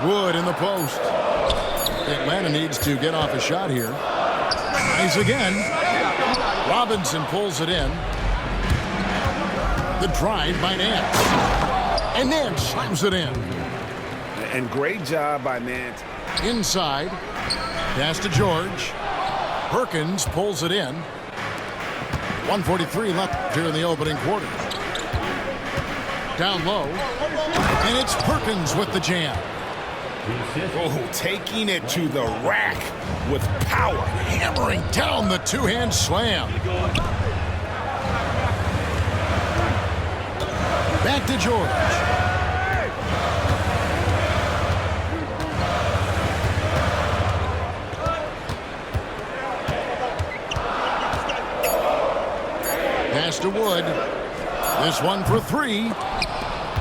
Wood in the post. Atlanta needs to get off a shot here. Tries again. Robinson pulls it in. The drive by Nance. And Nance slams it in. And great job by Nance. Inside. Pass to George. Perkins pulls it in. 1:43 left here in the opening quarter. Down low. And it's Perkins with the jam. Oh, taking it to the rack with power. Hammering down the two-hand slam. Back to George. Pass to Wood. This one for three.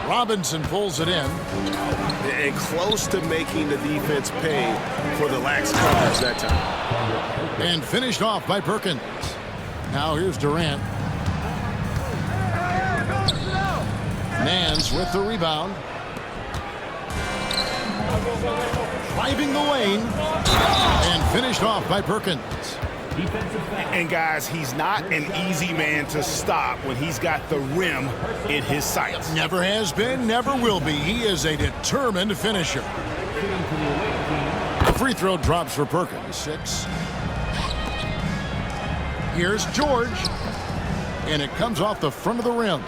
Robinson pulls it in. And close to making the defense pay for the lax coverage that time. And finished off by Perkins. Now here's Durant. Nance with the rebound. Driving the lane. And finished off by Perkins. And guys, he's not an easy man to stop when he's got the rim in his sights. Never has been, never will be. He is a determined finisher. The free throw drops for Perkins. 6. Here's George. And it comes off the front of the rim.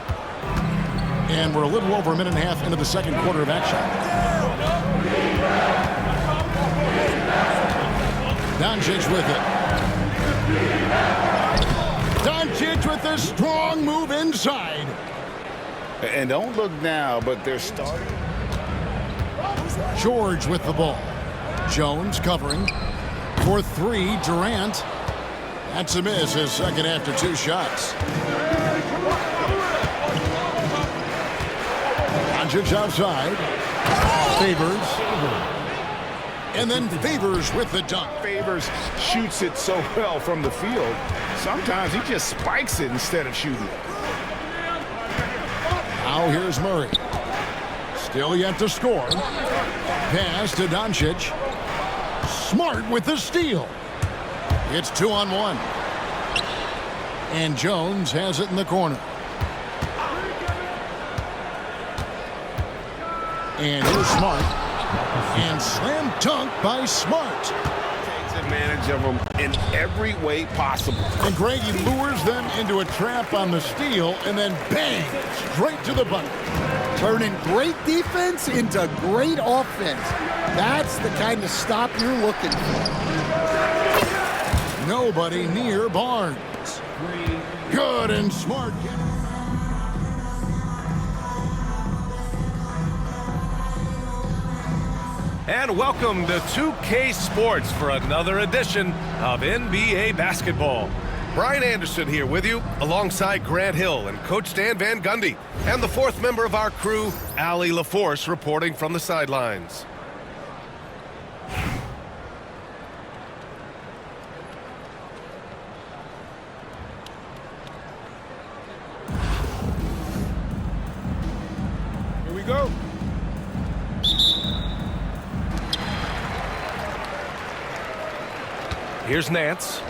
And we're a little over a minute and a half into the second quarter of action. Doncic with it. Doncic with a strong move inside. And don't look now, but they're starting. George with the ball. Jones covering. For three, Durant. That's a miss, his second after 2 shots. Doncic outside. Favors. And then Favors with the dunk. Favors shoots it so well from the field. Sometimes he just spikes it instead of shooting it. Now here's Murray. Still yet to score. Pass to Doncic. Smart with the steal. It's 2-on-1. And Jones has it in the corner. And here's Smart. And slam dunk by Smart. Takes advantage of them in every way possible. And Greg, he lures them into a trap on the steal and then bang, straight to the bucket. Turning great defense into great offense. That's the kind of stop you're looking for. Nobody near Barnes. Good and Smart. And welcome to 2K Sports for another edition of NBA basketball. Brian Anderson here with you, alongside Grant Hill and Coach Dan Van Gundy, and the fourth member of our crew, Allie LaForce, reporting from the sidelines. Here we go. Here's Nance.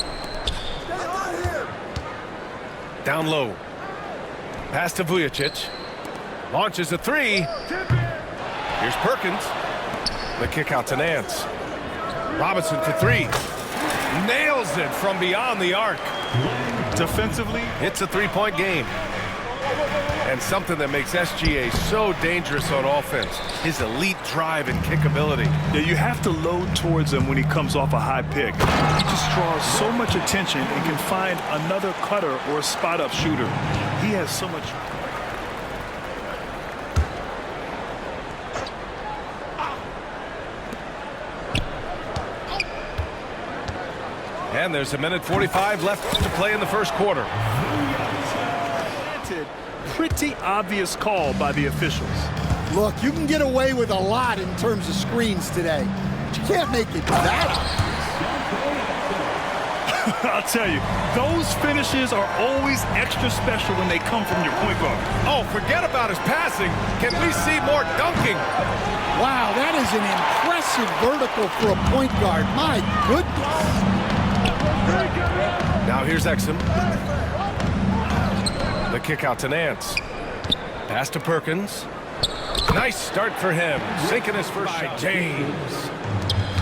Down low. Pass to Vujicic. Launches a three. Here's Perkins. The kick out to Nance. Robinson for three. Nails it from beyond the arc. Defensively, it's a three-point game. And something that makes SGA so dangerous on offense, his elite drive and kick ability. Yeah, you have to load towards him when he comes off a high pick. He just draws so much attention and can find another cutter or a spot-up shooter. He has so much... And there's a minute 45 left to play in the first quarter. Pretty obvious call by the officials. Look, you can get away with a lot in terms of screens today, but you can't make it that I'll tell you, those finishes are always extra special when they come from your point guard. Oh, forget about his passing. Can we see more dunking? Wow, that is an impressive vertical for a point guard. My goodness. Now here's Exum. The kick out to Nance. Pass to Perkins. Nice start for him. Sinking his first shot. James.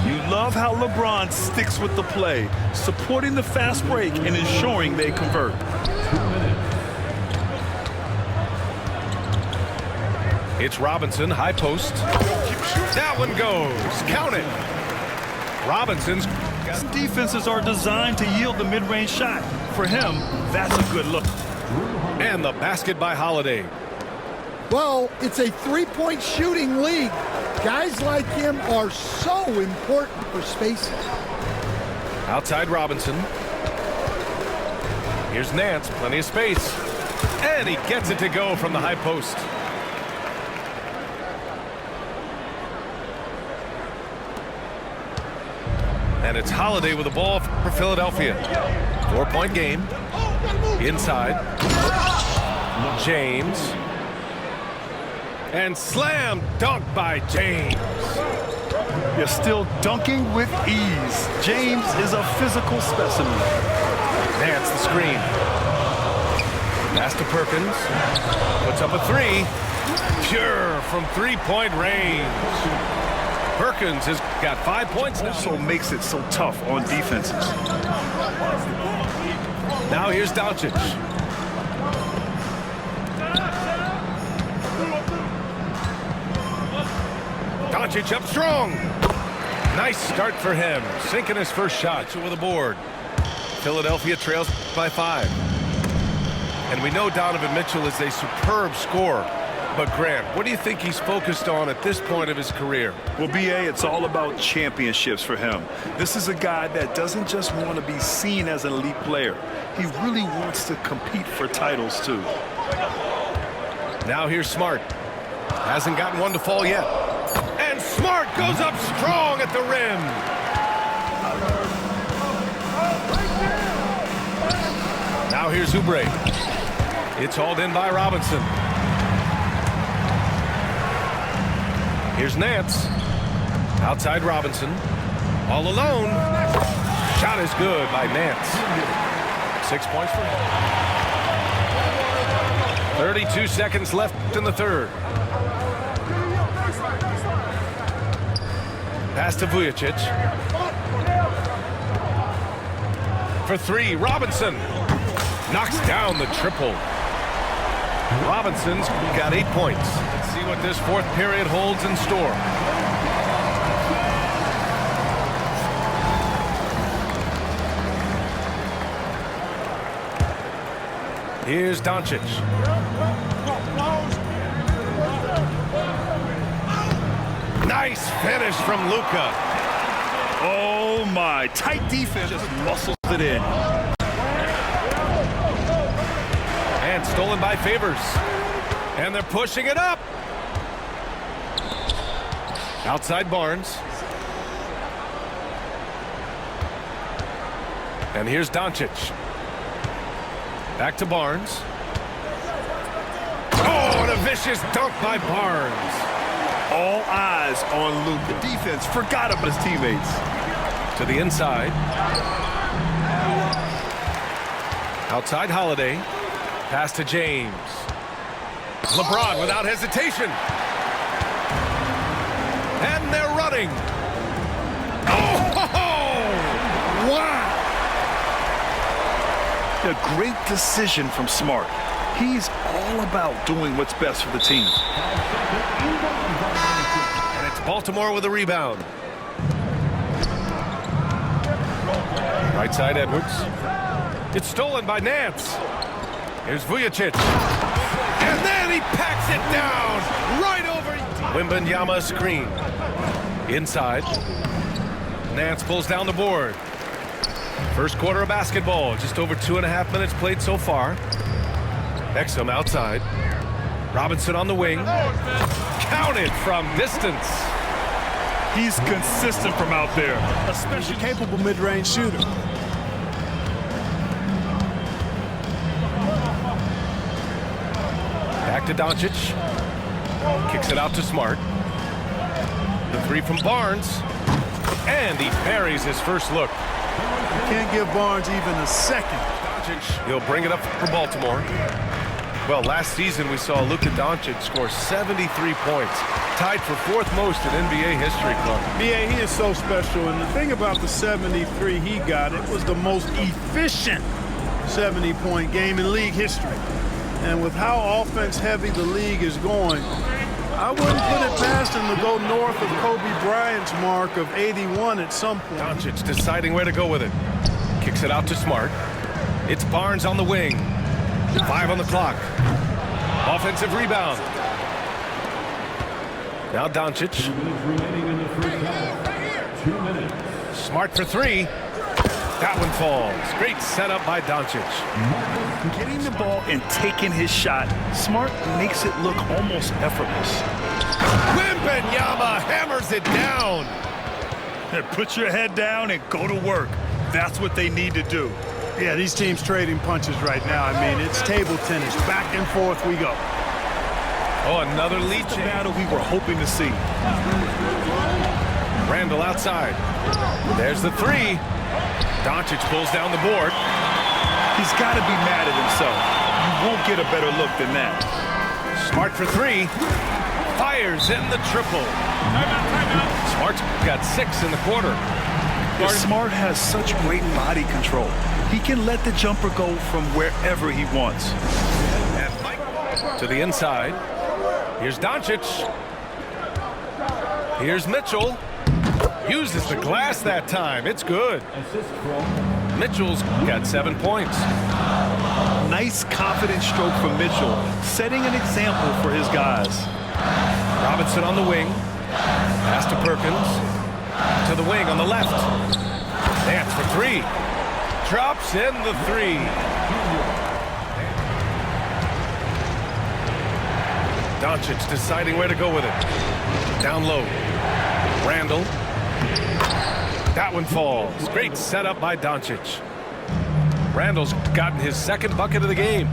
You love how LeBron sticks with the play, supporting the fast break and ensuring they convert. It's Robinson, high post. That one goes. Count it. Robinson's. Defenses are designed to yield the mid-range shot. For him, that's a good look. And the basket by Holiday. Well, it's a three-point shooting league. Guys like him are so important for spacing. Outside Robinson. Here's Nance, plenty of space. And he gets it to go from the high post. And it's Holiday with the ball for Philadelphia. 4-point game. Inside. James. And slam dunk by James. You're still dunking with ease. James is a physical specimen. Nance the screen. Pass to Perkins. Puts up a three. Pure from three-point range. Perkins has got 5 points now. Also makes it so tough on defenses. Now here's Doncic. Doncic up strong. Nice start for him. Sinking his first shot with a board. Philadelphia trails by 5. And we know Donovan Mitchell is a superb scorer. But Grant, what do you think he's focused on at this point of his career? Well, B.A., it's all about championships for him. This is a guy that doesn't just want to be seen as an elite player. He really wants to compete for titles, too. Now here's Smart. Hasn't gotten one to fall yet. And Smart goes up strong at the rim. Now here's Oubre. It's hauled in by Robinson. Here's Nance. Outside Robinson. All alone. Shot is good by Nance. 6 points for him. 32 seconds left in the third. Pass to Vujicic. For three, Robinson. Knocks down the triple. Robinson's got 8 points. Let's see what this fourth period holds in store. Here's Doncic. Nice finish from Luka. Oh, my. Tight defense just muscles it in. And stolen by Favors. And they're pushing it up. Outside Barnes. And here's Doncic. Back to Barnes. Oh, and a vicious dunk by Barnes. All eyes on Luke. The defense forgot about his teammates. To the inside. Outside Holiday. Pass to James. LeBron without hesitation. And they're running. Oh! Wow! A great decision from Smart. He's all about doing what's best for the team. And it's Baltimore with a rebound. Right side Edwards. It's stolen by Nance. Here's Vujicic. And then he packs it down right over Wembanyama screen. Inside. Nance pulls down the board. First quarter of basketball. Just over 2.5 minutes played so far. Exum outside. Robinson on the wing. Counted from distance. He's consistent from out there. Especially capable mid-range shooter. to Doncic. Kicks it out to Smart. The three from Barnes. And he buries his first look. You can't give Barnes even a second. Doncic, he'll bring it up for Baltimore. Well, last season we saw Luka Doncic score 73 points, tied for fourth most in NBA history, Clark. Yeah, he is so special. And the thing about the 73 he got, it was the most efficient 70-point game in league history. And with how offense-heavy the league is going, I wouldn't put it past him to go north of Kobe Bryant's mark of 81 at some point. Doncic deciding where to go with it. Kicks it out to Smart. It's Barnes on the wing. 5 on the clock. Offensive rebound. Now Doncic. 2 minutes remaining in the first half. 2 minutes. Smart for three. That one falls. Great setup by Doncic. Getting the ball and taking his shot, Smart makes it look almost effortless. Wembanyama hammers it down. Put your head down and go to work. That's what they need to do. Yeah, these teams trading punches right now. I mean, it's table tennis. Back and forth we go. Oh, another lead The change. battle we were hoping to see. Randall outside. There's the three. Doncic pulls down the board. He's got to be mad at himself. You won't get a better look than that. Smart for three. Fires in the triple. Smart's got 6 in the quarter. Smart has such great body control. He can let the jumper go from wherever he wants. And Mike to the inside. Here's Doncic. Here's Mitchell. Uses the glass that time. It's good. Mitchell's got 7 points. Nice, confident stroke from Mitchell, setting an example for his guys. Robinson on the wing. Pass to Perkins. To the wing on the left. Dance for three. Drops in the three. Doncic deciding where to go with it. Down low. Randall. That one falls. Great setup by Doncic. Randall's gotten his second bucket of the game.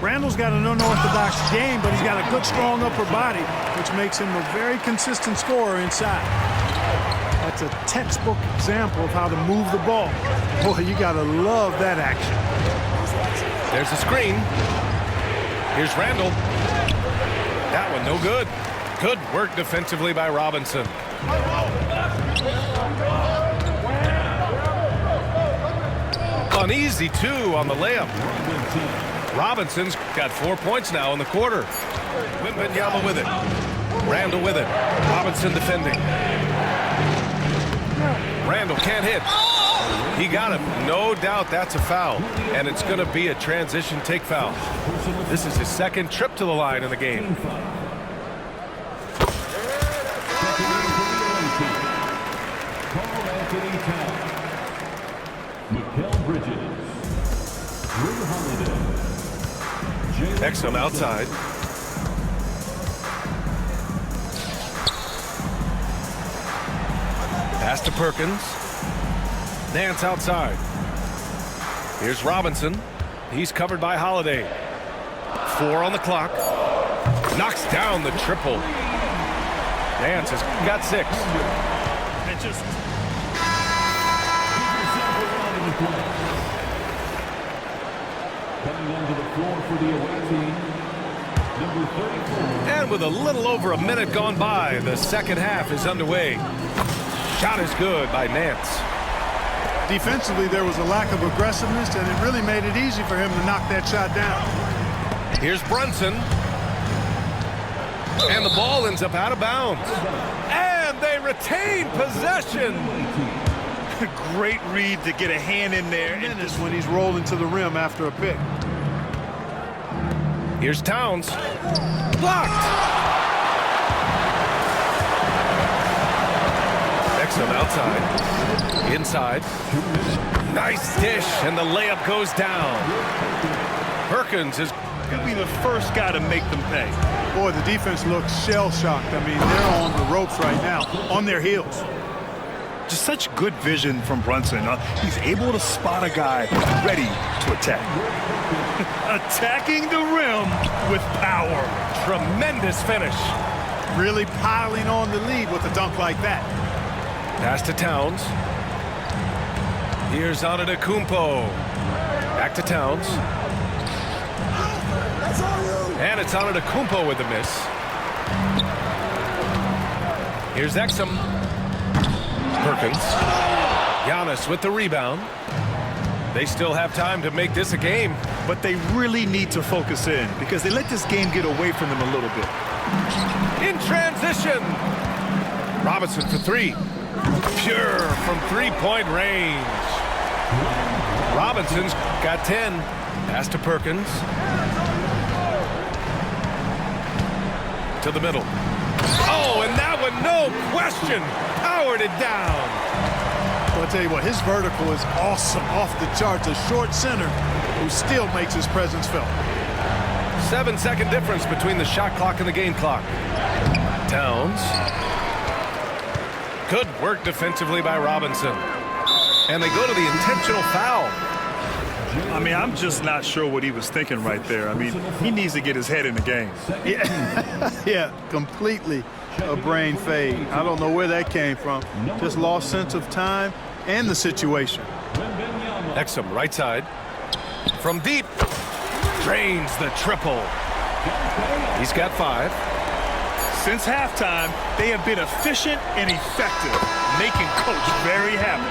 Randall's got an unorthodox game, but he's got a good, strong upper body, which makes him a very consistent scorer inside. That's a textbook example of how to move the ball. Boy, you got to love that action. There's a screen. Here's Randall. That one no good. Good work defensively by Robinson. Uneasy, too, on the layup. Robinson's got 4 points now in the quarter. Wembanyama with it. Randall with it. Robinson defending. Randall can't hit. He got him. No doubt that's a foul. And it's going to be a transition take foul. This is his second trip to the line in the game. Exum outside. Pass to Perkins. Nance outside. Here's Robinson. He's covered by Holiday. 4 on the clock. Knocks down the triple. Nance has got 6. Coming onto the floor for the away team, number 34. And with a little over a minute gone by, the second half is underway. Shot is good by Nance. Defensively, there was a lack of aggressiveness, and it really made it easy for him to knock that shot down. Here's Brunson. And the ball ends up out of bounds. And they retain possession. Great read to get a hand in there. Minutes when he's rolling to the rim after a pick. Here's Towns. Blocked. Exum outside. Inside. Nice dish, and the layup goes down. Perkins is He'll be the first guy to make them pay. Boy, the defense looks shell-shocked. I mean, they're on the ropes right now, on their heels. Just such good vision from Brunson. He's able to spot a guy ready to attack. Attacking the rim with power. Tremendous finish. Really piling on the lead with a dunk like that. Pass to Towns. Here's Antetokounmpo. Back to Towns. And it's Antetokounmpo with the miss. Here's Exum. Perkins. Giannis with the rebound. They still have time to make this a game. But they really need to focus in because they let this game get away from them a little bit. In transition. Robinson for three. Pure from three-point range. Robinson's got 10. Pass to Perkins. To the middle. Oh, and that one, no question, powered it down. Well, I'll tell you what, his vertical is awesome, off the charts. A short center who still makes his presence felt. 7-second difference between the shot clock and the game clock. Towns. Good work defensively by Robinson. And they go to the intentional foul. I mean, I'm just not sure what he was thinking right there. I mean, he needs to get his head in the game. Yeah, completely a brain fade. I don't know where that came from. Just lost sense of time and the situation. Exum, right side. From deep. Drains the triple. He's got 5. Since halftime, they have been efficient and effective, making Coach very happy.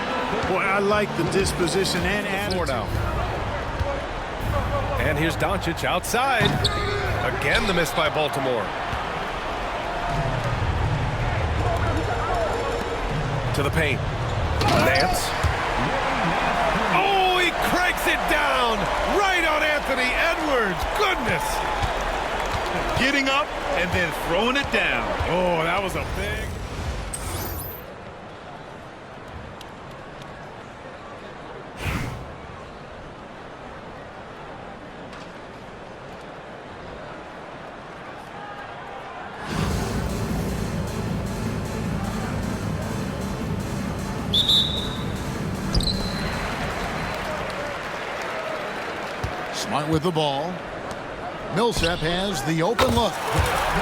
Boy, I like the disposition and attitude. 4 now. And here's Doncic outside. Again, the miss by Baltimore. To the paint. Nance. Oh, he cranks it down. Right on Anthony Edwards. Goodness. Getting up and then throwing it down. Oh, that was a big... Smart with the ball. Millsap has the open look.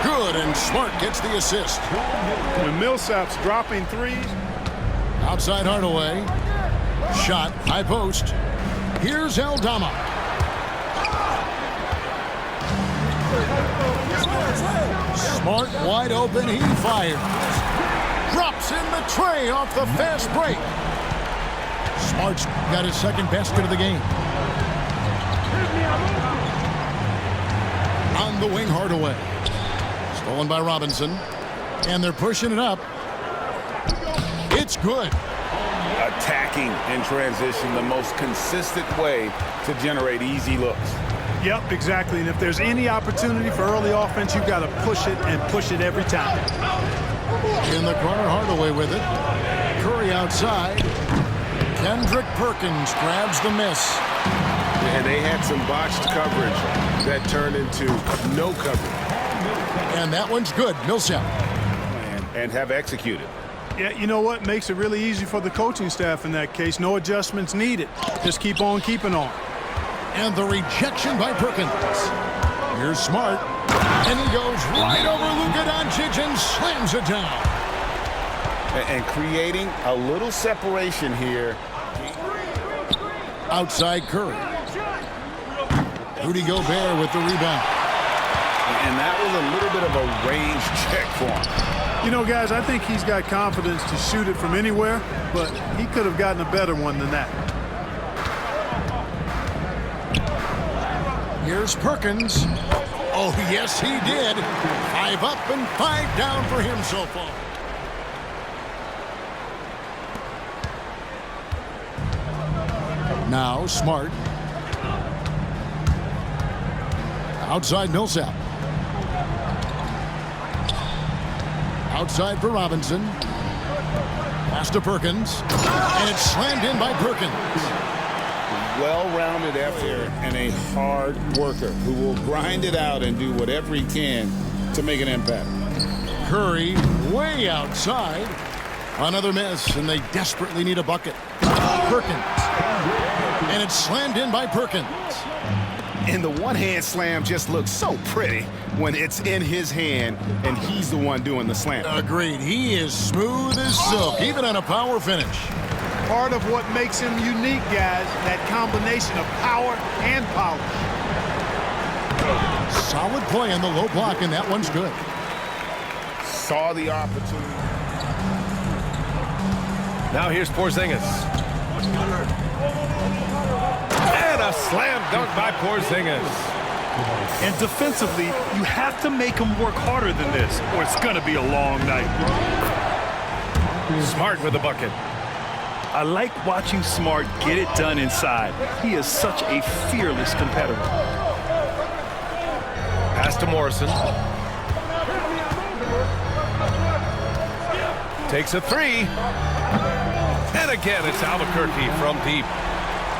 Good, and Smart gets the assist. When Millsap's dropping threes. Outside Hardaway. Shot, high post. Here's Aldama. Smart wide open, he fires. Drops in the tray off the fast break. Smart's got his second basket of the game. On the wing, Hardaway. Stolen by Robinson. And they're pushing it up. It's good. Attacking in transition, the most consistent way to generate easy looks. Yep, exactly. And if there's any opportunity for early offense, you've got to push it and push it every time. In the corner, Hardaway with it. Curry outside. Kendrick Perkins grabs the miss. And they had some botched coverage that turned into no coverage. And that one's good. Millsap. And have executed. Yeah, you know what? Makes it really easy for the coaching staff in that case. No adjustments needed. Just keep on keeping on. And the rejection by Perkins. Here's Smart. And he goes right over Luka Doncic and slams it down. And creating a little separation here. Outside Curry. Rudy Gobert with the rebound. And that was a little bit of a range check for him. You know, guys, I think he's got confidence to shoot it from anywhere, but he could have gotten a better one than that. Here's Perkins. Oh, yes, he did. 5 up and 5 down for him so far. Now Smart. Outside Millsap. Outside for Robinson. Pass to Perkins. And it's slammed in by Perkins. Well-rounded effort and a hard worker who will grind it out and do whatever he can to make an impact. Curry way outside. Another miss, and they desperately need a bucket. Perkins. And it's slammed in by Perkins. And the one-hand slam just looks so pretty when it's in his hand and he's the one doing the slam. Agreed. He is smooth as silk, even on a power finish. Part of what makes him unique, guys, that combination of power and polish. Solid play in the low block, and that one's good. Saw the opportunity. Now here's Porzingis. And a slam dunk by Porzingis. And defensively, you have to make him work harder than this, or it's going to be a long night. Smart with the bucket. I like watching Smart get it done inside. He is such a fearless competitor. Pass to Morrison. Takes a three. And again, it's Albuquerque from deep.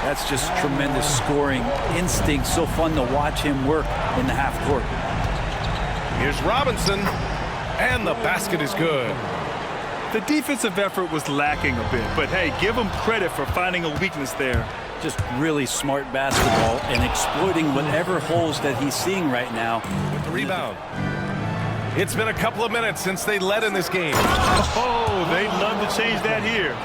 That's just tremendous scoring instinct. So fun to watch him work in the half court. Here's Robinson. And the basket is good. The defensive effort was lacking a bit, but hey, give him credit for finding a weakness there. Just really smart basketball and exploiting whatever holes that he's seeing right now. With the rebound. It's been a couple of minutes since they led in this game. Oh, they'd love to change that here.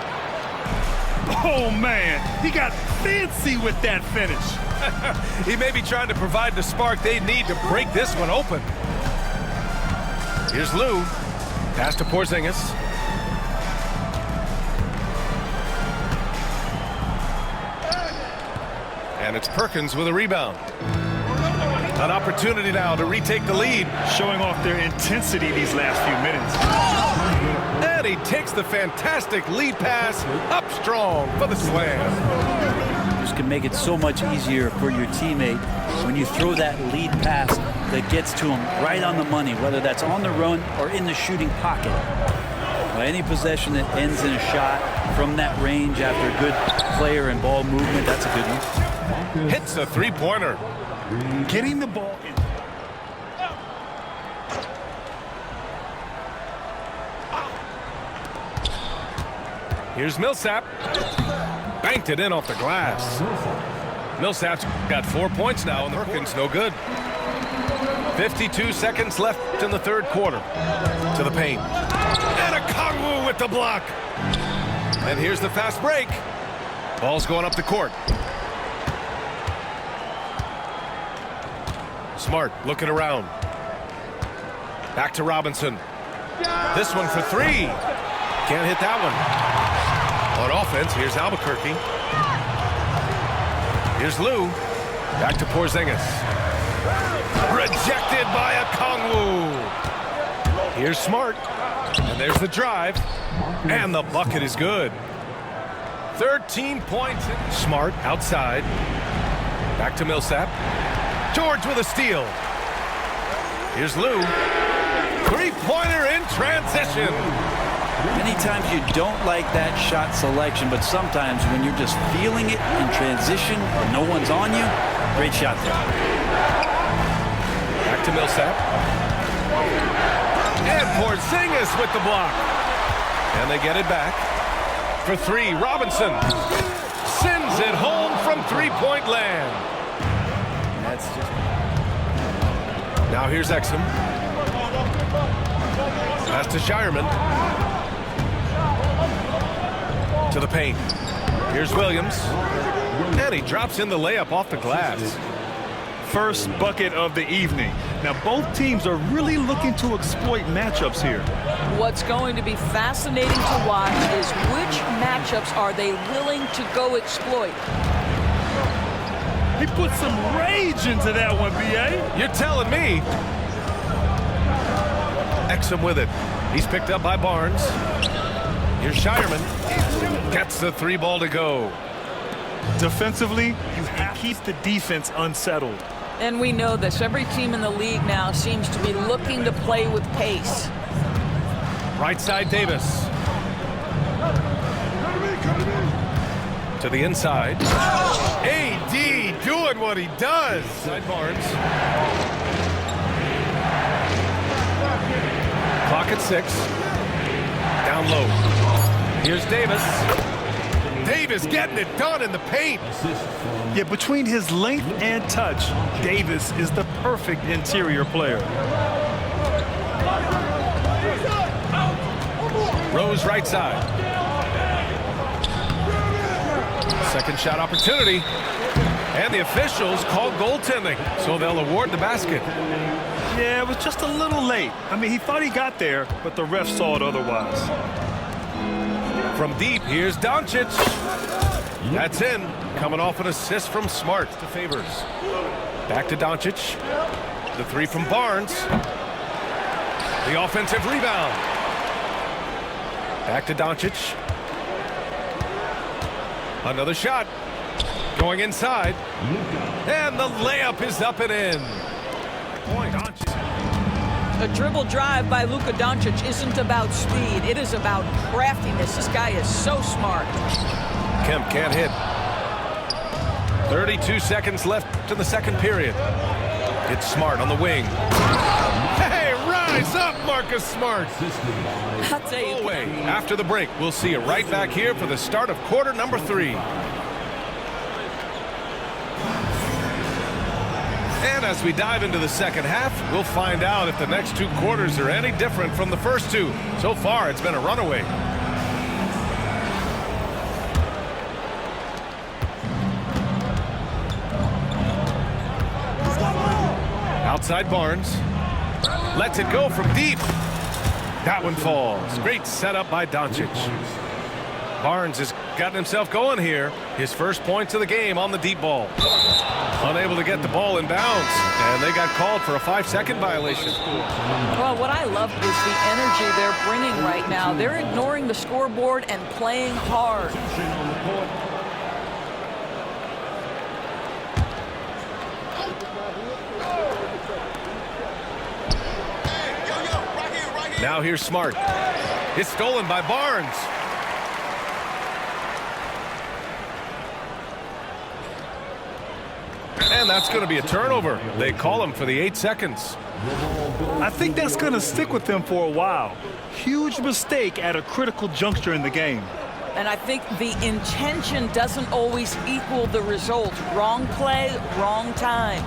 Oh, man, he got fancy with that finish. He may be trying to provide the spark they need to break this one open. Here's Lou. Pass to Porzingis. And it's Perkins with a rebound. An opportunity now to retake the lead. Showing off their intensity these last few minutes. And he takes the fantastic lead pass up strong for the slam. Just can make it so much easier for your teammate when you throw that lead pass that gets to him right on the money, whether that's on the run or in the shooting pocket. Well, any possession that ends in a shot from that range after a good player and ball movement, that's a good one. Hits a three-pointer. Getting the ball in. Here's Millsap. Banked it in off the glass. Millsap's got 4 points now, and Perkins no good. 52 seconds left in the third quarter. To the paint. And a Kongwu with the block. And here's the fast break. Ball's going up the court. Smart looking around. Back to Robinson. This one for three. Can't hit that one. On offense, here's Albuquerque. Here's Lou. Back to Porzingis. Rejected by a Kongwu. Here's Smart. And there's the drive. And the bucket is good. 13 points. Smart outside. Back to Millsap. George with a steal. Here's Lou. Three-pointer in transition. Many times you don't like that shot selection, but sometimes when you're just feeling it in transition and no one's on you, great shot there. Back to Millsap. And Porzingis with the block. And they get it back. For three, Robinson sends it home from three-point land. That's just... Now here's Exum. Pass to Shireman. To the paint. Here's Williams. And he drops in the layup off the glass. First bucket of the evening. Now both teams are really looking to exploit matchups here. What's going to be fascinating to watch is which matchups are they willing to go exploit. He put some rage into that one, B.A. You're telling me. Exum with it. He's picked up by Barnes. Here's Shireman. Gets the three ball to go. Defensively, you have to keep the defense unsettled. And we know this. Every team in the league now seems to be looking to play with pace. Right side, Davis. To the inside. AD doing what he does. Side Barnes. Clock at 6. Down low. Here's Davis. Davis getting it done in the paint. Yeah, between his length and touch, Davis is the perfect interior player. Rose right side. Second shot opportunity. And the officials call goaltending, so they'll award the basket. Yeah, it was just a little late. I mean, he thought he got there, but the ref saw it otherwise. From deep, here's Doncic. That's in. Coming off an assist from Smart to Favors. Back to Doncic. The three from Barnes. The offensive rebound. Back to Doncic. Another shot. Going inside. And the layup is up and in. Point. A dribble drive by Luka Doncic isn't about speed. It is about craftiness. This guy is so smart. Kemp can't hit. 32 seconds left in the second period. It's Smart on the wing. Hey, rise up, Marcus Smart. I'll tell you. Away. After the break, we'll see you right back here for the start of quarter number 3. And as we dive into the second half, we'll find out if the next 2 quarters are any different from the first 2. So far, it's been a runaway. Outside Barnes. Lets it go from deep. That one falls. Great setup by Doncic. Barnes has gotten himself going here. His first points of the game on the deep ball. Unable to get the ball in bounds, and they got called for a 5-second violation. Well, what I love is the energy they're bringing right now. They're ignoring the scoreboard and playing hard. Now here's Smart. It's stolen by Barnes. And that's going to be a turnover. They call him for the 8 seconds. I think that's going to stick with them for a while. Huge mistake at a critical juncture in the game. And I think the intention doesn't always equal the result. Wrong play, wrong time.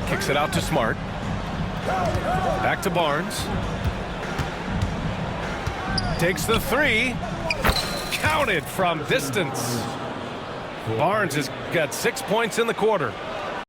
Kicks it out to Smart. Back to Barnes. Takes the 3. Counted from distance. Barnes has got 6 points in the quarter.